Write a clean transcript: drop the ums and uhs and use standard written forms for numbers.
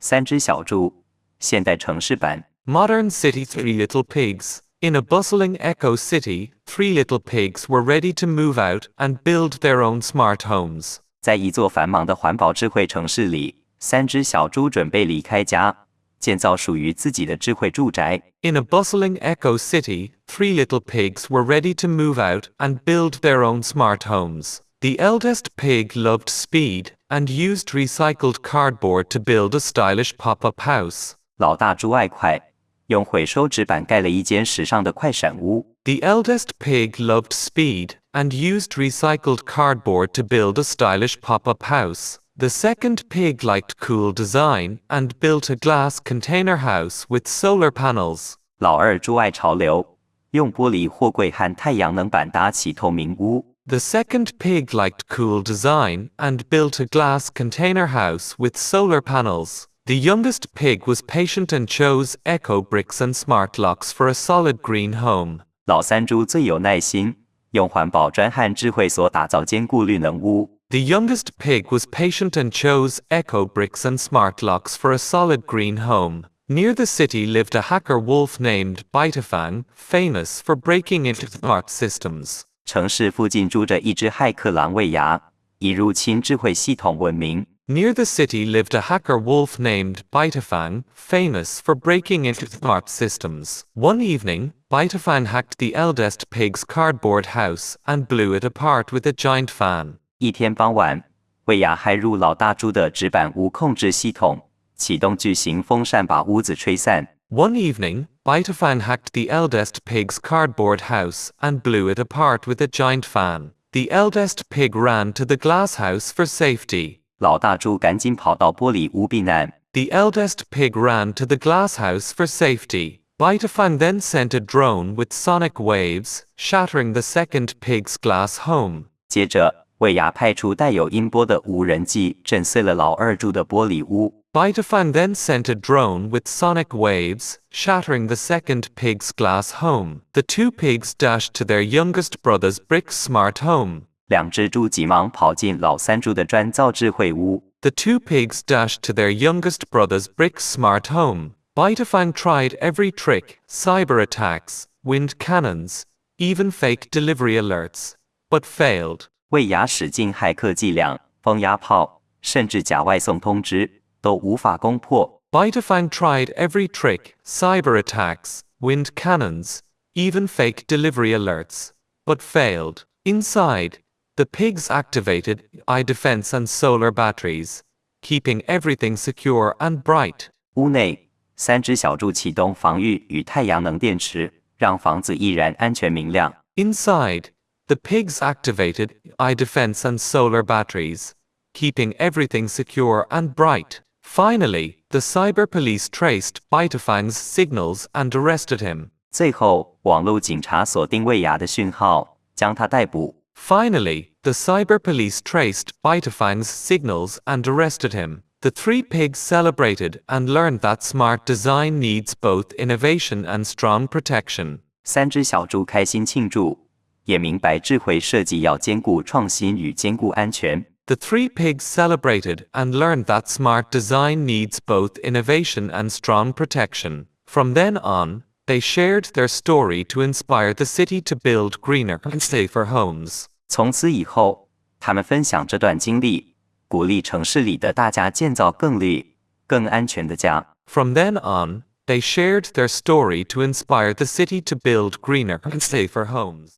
三只小猪，现代城市版。Modern city Three Little Pigs. In a bustling eco city, three little pigs were ready to move out and build their own smart homes. 在一座繁忙的环保智慧城市里，三只小猪准备离开家，建造属于自己的智慧住宅。In a bustling eco city, three little pigs were ready to move out and build their own smart homes. The eldest pig loved speed and used recycled cardboard to build a stylish pop-up house. 老大猪爱快，用回收纸板盖了一间时尚的快闪屋。The eldest pig loved speed and used recycled cardboard to build a stylish pop-up house. The second pig liked cool design and built a glass container house with solar panels. 老二猪爱潮流，用玻璃货柜和太阳能板搭起透明屋。The second pig liked cool design and built a glass container house with solar panels. The youngest pig was patient and chose eco bricks and smart locks for a solid green home. 老三猪最有耐心，用环保砖和智慧锁打造坚固绿能屋。The youngest pig was patient and chose eco bricks and smart locks for a solid green home. Near the city lived a hacker wolf named Bitefang, famous for breaking into smart systems. 城市附近住着一只骇客狼卫牙，以入侵智慧系统闻名。Near the city lived a hacker wolf named Bitefang, famous for breaking into smart systems. One evening, Bitefang hacked the eldest pig's cardboard house and blew it apart with a giant fan. 一天傍晚，卫牙骇入老大猪的纸板屋控制系统，启动巨型风扇把屋子吹散。One evening, Bitefang hacked the eldest pig's cardboard house and blew it apart with a giant fan. The eldest pig ran to the glass house for safety. 老大猪赶紧跑到玻璃屋避难。The eldest pig ran to the glass house for safety. Bitefang then sent a drone with sonic waves, shattering the second pig's glass home. 接着，卫牙派出带有音波的无人机，震碎了老二猪的玻璃屋。Bitefang then sent a drone with sonic waves, shattering the second pig's glass home. The two pigs dashed to their youngest brother's brick smart home. 两只猪急忙跑进老三猪的砖造智慧屋。The two pigs dashed to their youngest brother's brick smart home. Bitefang tried every trick, cyber attacks, wind cannons, even fake delivery alerts, but failed. 卫牙使尽骇客伎俩，风压炮，甚至假外送通知，都无法攻破。Bitefang tried every trick, cyber attacks, wind cannons, even fake delivery alerts, but failed. Inside, the pigs activated AI defense and solar batteries, keeping everything secure and bright. 屋内，三只小猪启动防御与太阳能电池，让房子依然安全明亮。Inside, the pigs activated AI defense and solar batteries, keeping everything secure and bright. Finally, the cyber police traced Bitefang's signals and arrested him. 最后，网络警察锁定卫牙的讯号，将他逮捕。Finally, the cyber police traced Bitefang's signals and arrested him. The three pigs celebrated and learned that smart design needs both innovation and strong protection. 三只小猪开心庆祝，也明白智慧设计要兼顾创新与兼顾安全。The three pigs celebrated and learned that smart design needs both innovation and strong protection. From then on, they shared their story to inspire the city to build greener and safer homes. 从此以后，他们分享这段经历，鼓励城市里的大家建造更绿、更安全的家。From then on, they shared their story to inspire the city to build greener and safer homes.